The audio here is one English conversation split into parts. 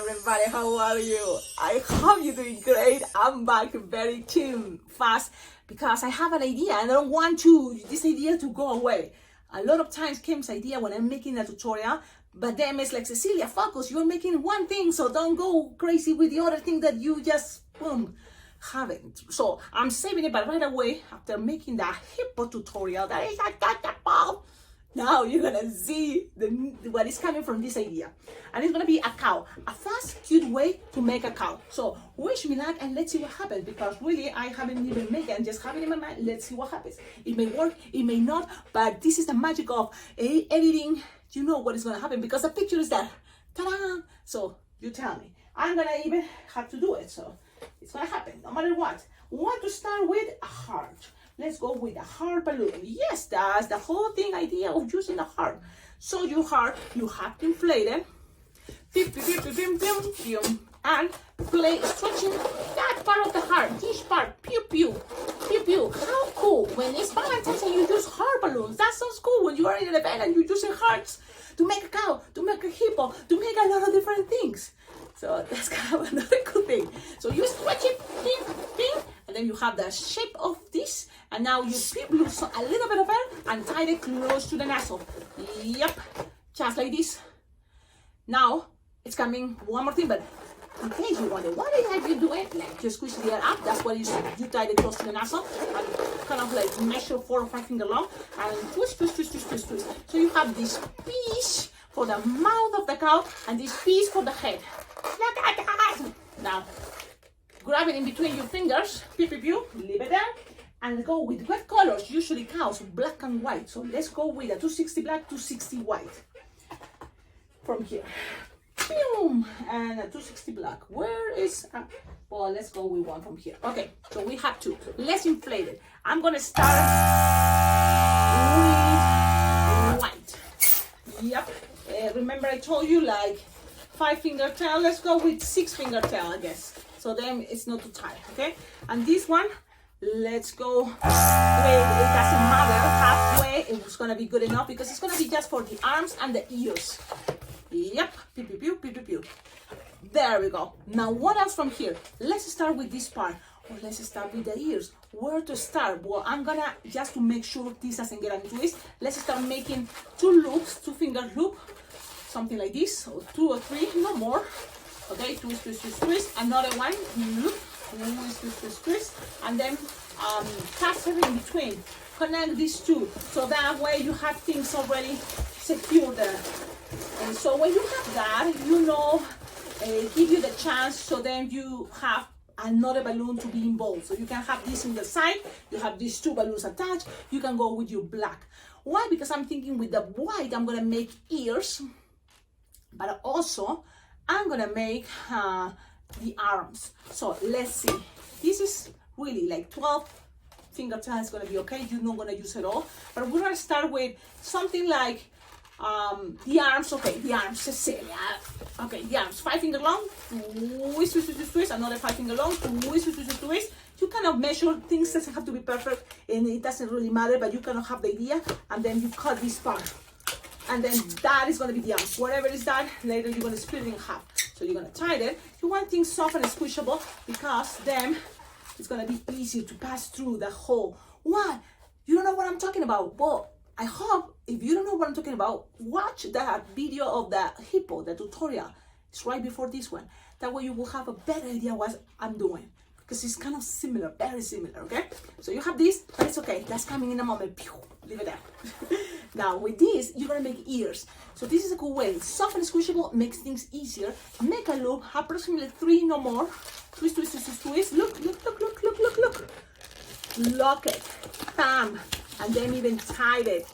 everybody, how are you? I hope you're doing great. I'm back very soon, fast, because I have an idea and I don't want this idea to go away. A lot of times Kim's idea when I'm making a tutorial, but then it's like, Cecilia, focus, you're making one thing, so don't go crazy with the other thing that you just, boom, haven't. So I'm saving it, but right away, after making that hippo tutorial, that is now you're gonna see what is coming from this idea. And it's gonna be a cow, a fast, cute way to make a cow. So wish me luck and let's see what happens, because really I haven't even made it and just have it in my mind. Let's see what happens. It may work, it may not, but this is the magic of editing. You know what is gonna happen because the picture is there. Ta-da! So you tell me. I'm gonna even have to do it, so it's gonna happen no matter what. We want to start with a heart. Let's go with a heart balloon. Yes, that's the whole thing idea of using a heart. So your heart, you have to inflate it. And play stretching that part of the heart, this part, pew pew, pew pew. How cool! When it's Valentine's and you use heart balloons, that sounds cool. When you are in an event and you're using hearts to make a cow, to make a hippo, to make a lot of different things. So that's kind of another cool thing. So you stretch it, ding, ding, and then you have the shape of this. And now you lose a little bit of air and tie it close to the nozzle. Yep, just like this. Now it's coming one more thing, but in case you wonder what the heck you do it, like you squeeze the air up. That's what you tie it close to the nozzle and kind of like measure 4 or 5 fingers long and twist, twist, twist, twist, twist, twist. So you have this piece for the mouth of the cow and this piece for the head. Now grab it in between your fingers, pew pew pew, leave it there, and go with what colors? Usually cows, black and white. So let's go with a 260 black, 260 white. From here. Boom! And a 260 black. Where is... well, let's go with one from here. Okay, so we have two. Let's inflate it. I'm going to start with white. Yep. Remember I told you like 5-finger tail. Let's go with 6-finger tail, I guess. So then it's not too tight, okay? And this one, let's go with, it doesn't matter, halfway, it's gonna be good enough because it's gonna be just for the arms and the ears. Yep, pew, pew, pew, pew, pew, pew. There we go. Now what else from here? Let's start with this part, or let's start with the ears. Where to start? Well, I'm gonna, just to make sure this doesn't get a twist, let's start making 2 loops, 2-finger loop, something like this, or 2 or 3, no more. Okay, twist, twist, twist, twist, another one, loop, twist, twist, twist, twist, and then cast it in between. Connect these two, so that way you have things already secured there. And so when you have that, you know, give you the chance, so then you have another balloon to be involved. So you can have this in the side, you have these 2 balloons attached, you can go with your black. Why? Because I'm thinking with the white, I'm gonna make ears, but also I'm gonna make the arms. So let's see. This is really like 12-finger tail is gonna be okay. You're not gonna use it all, but we're gonna start with something like the arms. Okay, the arms, Cecilia. Okay, the arms, 5-finger long, twist, twist, twist, twist, another 5-finger long, twist, twist, twist, twist. You kind of measure, things doesn't have to be perfect, and it doesn't really matter, but you kind of have the idea, and then you cut this part. And then that is going to be the arms. Whatever is that, later you're going to split it in half. So you're going to tie it. You want things soft and squishable because then it's going to be easier to pass through the hole. What? You don't know what I'm talking about? Well, I hope if you don't know what I'm talking about, watch that video of the hippo, the tutorial. It's right before this one. That way you will have a better idea what I'm doing. Because it's kind of similar, very similar, okay? So you have this, but it's okay. That's coming in a moment. Pew, leave it there. Now with this, you're gonna make ears. So this is a cool way. Soft and squishable, makes things easier. Make a loop, approximately 3, no more. Twist, twist, twist, twist, twist. Look, look, look, look, look, look, look. Lock it, bam, and then even tied it.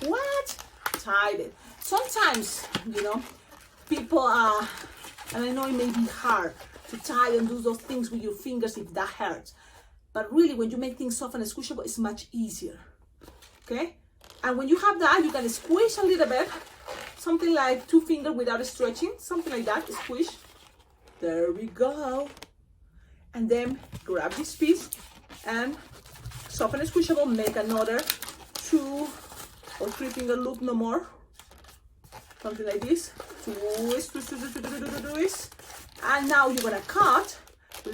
What? Tied it. Sometimes, you know, people and I know it may be hard to tie and do those things with your fingers if that hurts. But really, when you make things soft and squishable, it's much easier. Okay? And when you have that, you can squish a little bit. Something like 2 fingers without stretching. Something like that, squish. There we go. And then grab this piece and soft and squishable, make another 2 or 3-finger loop, no more. Something like this. Twist, twist, twist, twist, twist, twist. And now you're gonna cut,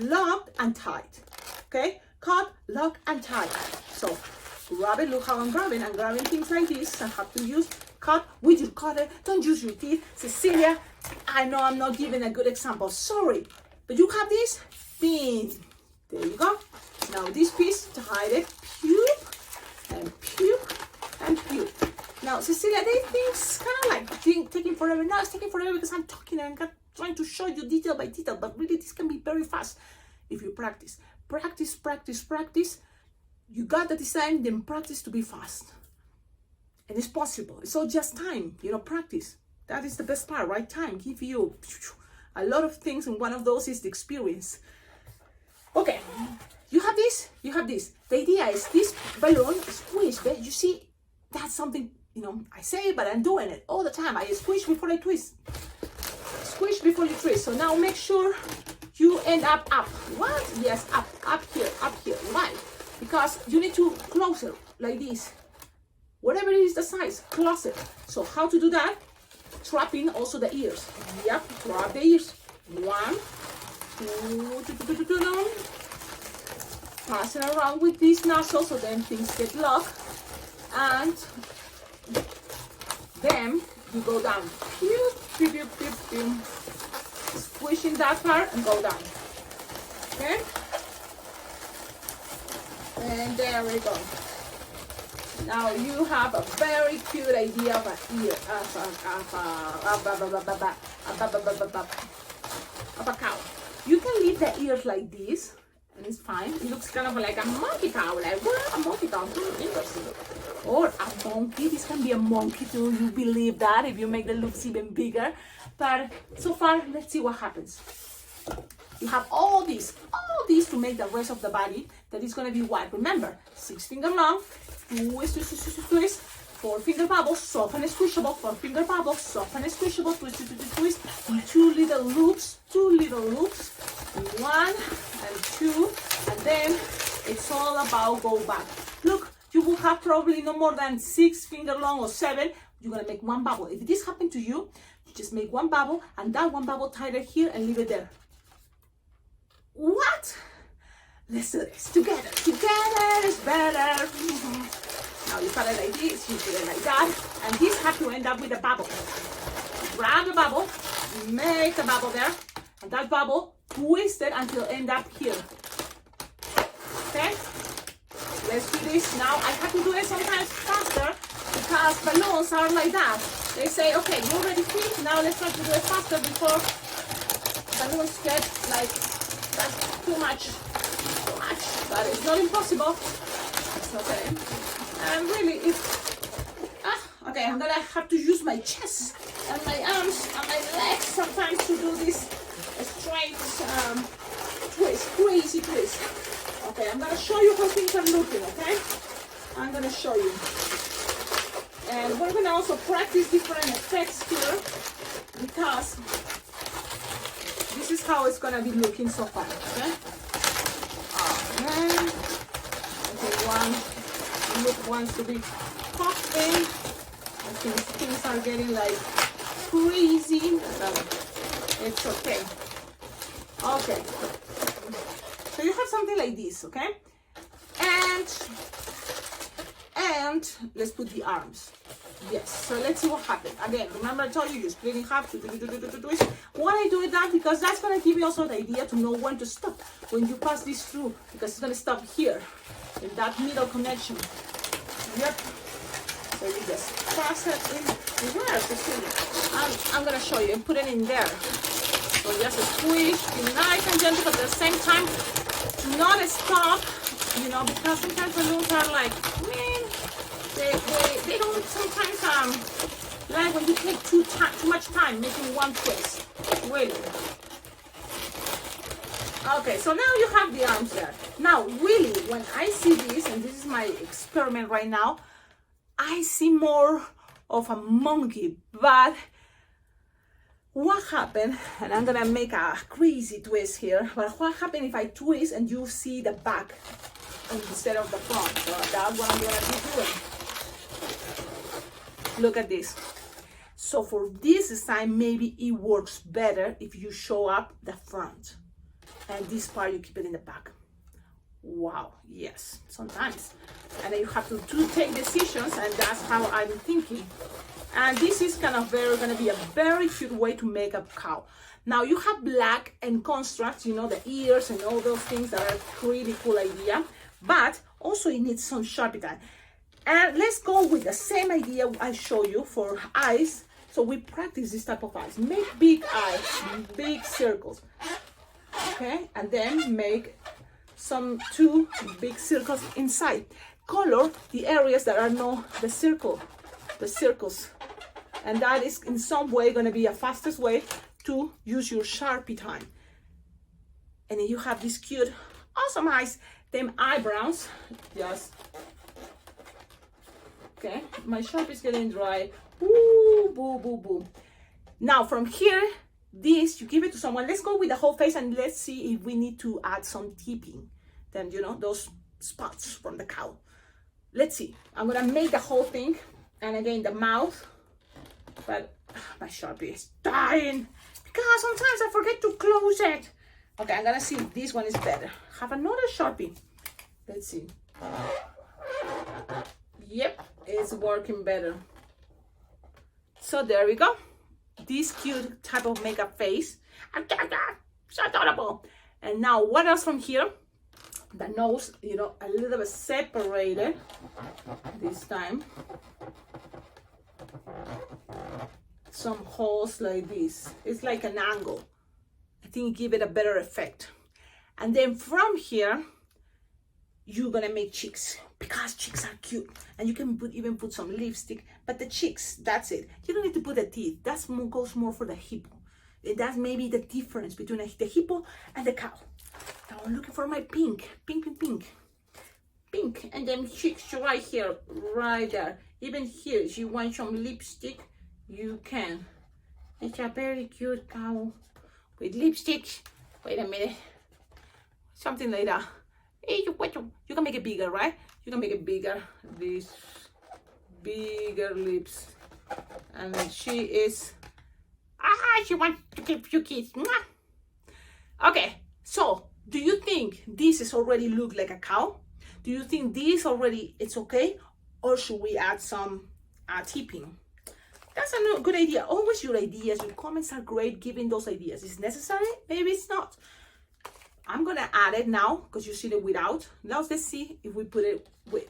lock, and tight. Okay? Cut, lock, and tight. So grab it, look how I'm grabbing. I'm grabbing things like this. I have to use cut with your cutter. Don't use your teeth. Cecilia, I know I'm not giving a good example. Sorry. But you have this pin. There you go. Now this piece, tie it, puke, and puke, and puke. Now, Cecilia, they think kind of like taking forever. No, it's taking forever because I'm talking and I'm trying to show you detail by detail. But really, this can be very fast if you practice. Practice, practice, practice. You got the design, then practice to be fast. And it's possible. It's all just time, practice. That is the best part, right? Time give you a lot of things, and one of those is the experience. Okay, you have this, you have this. The idea is this balloon squish, but you see, that's something, I say, but I'm doing it all the time. I squish before I twist. Squish before you twist. So now make sure you end up. What? Yes, up here. Why? Because you need to close it like this. Whatever it is the size, close it. So how to do that? Trapping also the ears. Yep, trap the ears. 1, 2, pass it around with this nozzle so then things get locked. And then you go down. Squishing that part and go down. Okay? And there we go. Now you have a very cute idea of an ear, of a cow. You can leave the ears like this, and it's fine. It looks kind of like a monkey cow, like what? A monkey cow, interesting. Or a monkey. This can be a monkey too. You believe that if you make the looks even bigger. But so far, let's see what happens. You have all these to make the rest of the body that is going to be what? Remember, 6 finger long, twist, 4 finger bubbles, soft and squishable, 4 finger bubbles, soft and squishable, twist, 2 little loops, 1 and 2, and then it's all about go back. Look, you will have probably no more than 6 finger long or 7. You're going to make 1 bubble. If this happened to you, you just make 1 bubble, and that 1 bubble tie it here and leave it there. What? Let's do this together. Together is better. Now you cut it like this, you put it like that, and this has to end up with a bubble. Grab the bubble, make a bubble there, and that bubble twist it until end up here. Okay? Let's do this now. I have to do it sometimes faster because balloons are like that. They say, okay, you already fit. Now let's try to do it faster before balloons get like that's too much, but it's not impossible. It's okay. And really, okay, I'm gonna have to use my chest and my arms and my legs sometimes to do this straight twist, crazy twist. Okay, I'm gonna show you how things are looking, okay? I'm gonna show you. And we're gonna also practice different effects here because this is how it's gonna be looking so far, okay? Okay. Okay, one look wants to be popping. I think things are getting like crazy. It's okay. Okay. So you have something like this, okay? And let's put the arms. Yes, so let's see what happens. Again, remember I told you, you split in half, twist. Why I do that? Because that's going to give you also the idea to know when to stop. When you pass this through, because it's going to stop here, in that middle connection. Yep. So you just pass it in where, Cecilia? I'm going to show you and put it in there. So just squish, be nice and gentle, but at the same time, not stop, because sometimes balloons are like, man, they don't sometimes like when you take too much time making one twist. Really. Okay, so now you have the arms there. Now, really, when I see this, and this is my experiment right now, I see more of a monkey, but what happened, and I'm gonna make a crazy twist here, but what happened if I twist and you see the back instead of the front? So that's what I'm gonna be doing. Look at this. So for this design, maybe it works better if you show up the front and this part you keep it in the back. Wow, yes, sometimes. And then you have to take decisions, and that's how I'm thinking. And this is kind of gonna be a very cute way to make a cow. Now you have black and construct, you know, the ears and all those things that are pretty cool idea, but also it needs some Sharpie time. And let's go with the same idea I show you for eyes. So we practice this type of eyes. Make big eyes, big circles. Okay, and then make some 2 big circles inside. Color the areas that are the circles. And that is in some way gonna be a fastest way to use your Sharpie time. And then you have these cute, awesome eyes. Them eyebrows, just, okay, my Sharpie is getting dry. Ooh, boo, boo, boo. Now from here, this, you give it to someone. Let's go with the whole face and let's see if we need to add some tipping. Then, you know, those spots from the cow. Let's see. I'm gonna make the whole thing. And again, the mouth. But my Sharpie is dying because sometimes I forget to close it. Okay, I'm gonna see if this one is better. Have another Sharpie. Let's see. Yep, it's working better. So there we go. This cute type of makeup face. So adorable. And now what else from here? The nose, you know, a little bit separated this time. Some holes like this. It's like an angle. I think give it a better effect. And then from here, you're gonna make cheeks because cheeks are cute. And you can even put some lipstick, but the cheeks, that's it. You don't need to put the teeth. That goes more for the hippo. That's maybe the difference between the hippo and the cow. Now I'm looking for my pink. And then cheeks right here, right there. Even here, if you want some lipstick, you can. It's a very cute cow with lipstick. Wait a minute. Something like that. You can make it bigger, right? You can make it bigger. These bigger lips. And she is... she wants to give you kiss. Okay, so do you think this is already look like a cow? Do you think this already it's okay? Or should we add some tipping? That's a good idea. Always your ideas, your comments are great giving those ideas. Is it necessary? Maybe it's not. I'm gonna add it now because you see it without. Now let's see if we put it with.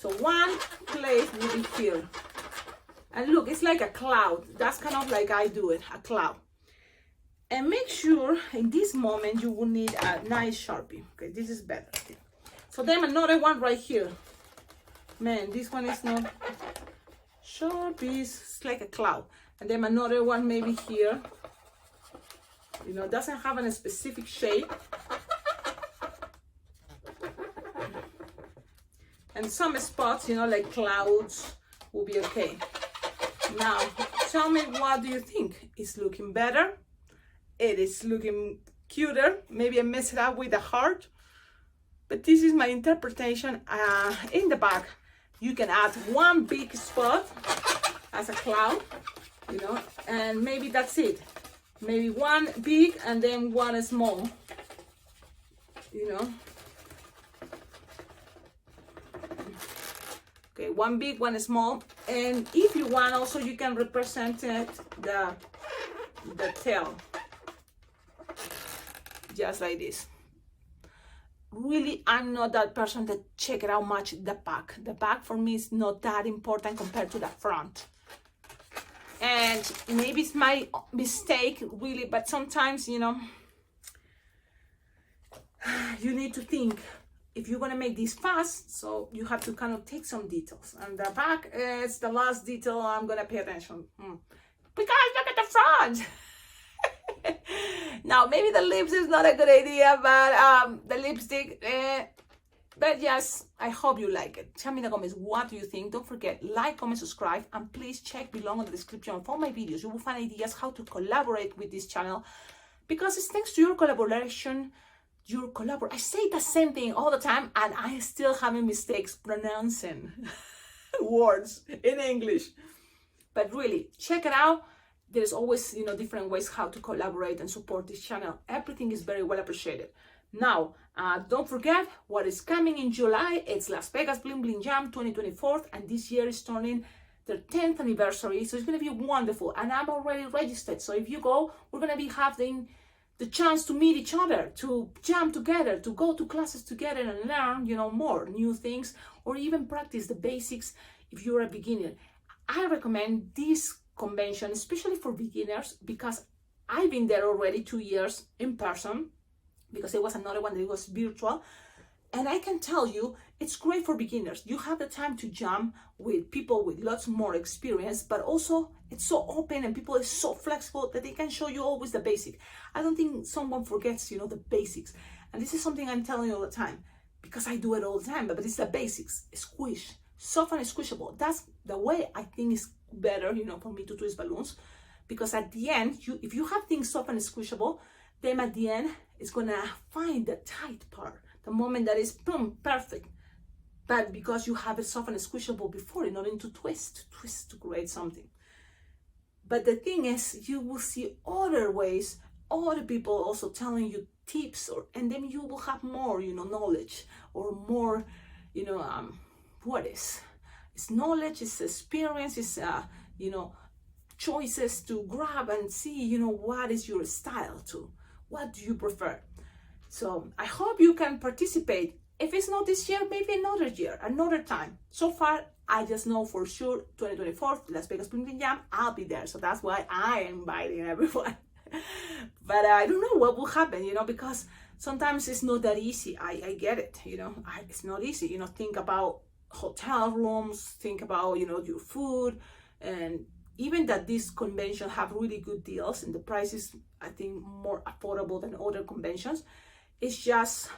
So one place will be here. And look, it's like a cloud. That's kind of like I do it, a cloud. And make sure in this moment you will need a nice Sharpie. Okay, this is better. So then another one right here. Man, this one is not Sharpies. It's like a cloud. And then another one maybe here. You know, doesn't have a specific shape. And some spots, you know, like clouds will be okay. Now, tell me, what do you think? It's looking better. It is looking cuter. Maybe I mess it up with the heart. But this is my interpretation. In the back, you can add one big spot as a cloud, you know, and maybe that's it. Maybe one big and then one small, you know. Okay, one big, one small. And if you want also, you can represent it, the tail. Just like this. Really, I'm not that person that check it out much the back. The back for me is not that important compared to the front. And maybe it's my mistake, really, but sometimes, you know, you need to think if you're gonna make this fast, so you have to kind of take some details. And the back is the last detail I'm gonna pay attention. Because look at the front. Now, maybe the lips is not a good idea, but the lipstick, but yes, I hope you like it. Tell me in the comments, what do you think? Don't forget, like, comment, subscribe, and please check below in the description for my videos. You will find ideas how to collaborate with this channel, because it's thanks to your collaboration, I say the same thing all the time, and I still having mistakes pronouncing words in English. But really, check it out. There's always, different ways how to collaborate and support this channel. Everything is very well appreciated. Now, don't forget what is coming in July. It's Las Vegas Bling Bling Jam 2024, and this year is turning their 10th anniversary, so it's going to be wonderful. And I'm already registered, so if you go, we're going to be having the chance to meet each other, to jam together, to go to classes together and learn, more new things, or even practice the basics if you're a beginner. I recommend this convention, especially for beginners, because I've been there already 2 years in person, because there was another one that was virtual. And I can tell you, it's great for beginners. You have the time to jam with people with lots more experience, but also it's so open and people are so flexible that they can show you always the basic. I don't think someone forgets, the basics. And this is something I'm telling you all the time, because I do it all the time, but it's the basics. Squish, soft and squishable. That's the way I think is better, for me to twist balloons, because at the end, if you have things soft and squishable, then at the end, it's gonna find the tight part, the moment that is boom, perfect. But because you have it soft and squishable before, in order to twist to create something. But the thing is, you will see other ways, other people also telling you tips, and then you will have more, knowledge, or more, what is? It's knowledge, it's experience, it's, choices to grab and see, what is your style too. What do you prefer? So I hope you can participate. If it's not this year, maybe another year, another time. So far, I just know for sure 2024, Las Vegas Bling Bling Jam, I'll be there. So that's why I am inviting everyone. But I don't know what will happen, because sometimes it's not that easy. I get it, it's not easy. Think about hotel rooms, think about, your food, and even that this convention have really good deals and the price is, I think, more affordable than other conventions. It's just,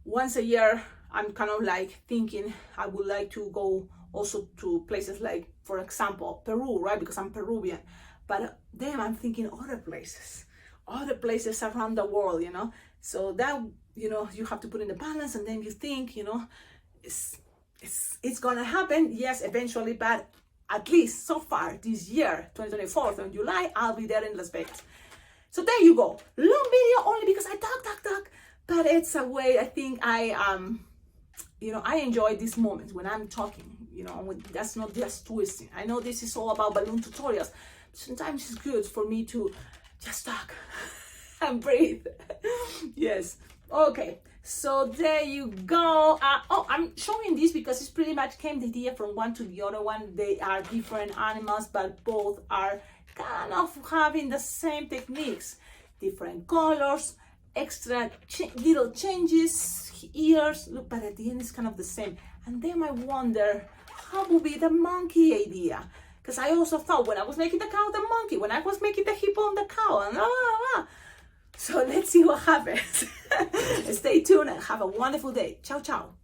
once a year, I'm kind of like thinking I would like to go also to places like, for example, Peru, right? Because I'm Peruvian. But then I'm thinking other places around the world, So that, you have to put in the balance, and then you think, it's gonna happen, yes, eventually, but at least so far this year, 2024, in July, I'll be there in Las Vegas. So there you go. Long video only because I talk, but it's a way I think I enjoy these moments when I'm talking, that's not just twisting. I know this is all about balloon tutorials. Sometimes it's good for me to just talk and breathe. Yes. Okay. So there you go. I'm showing this because it's pretty much came the idea from one to the other one. They are different animals, but both are kind of having the same techniques, different colors, extra little changes, ears, look, but at the end it's kind of the same. And then I wonder, how would be the monkey idea? Because I also thought when I was making the cow, the monkey, when I was making the hippo and the cow, and So let's see what happens. Stay tuned and have a wonderful day. Ciao, ciao.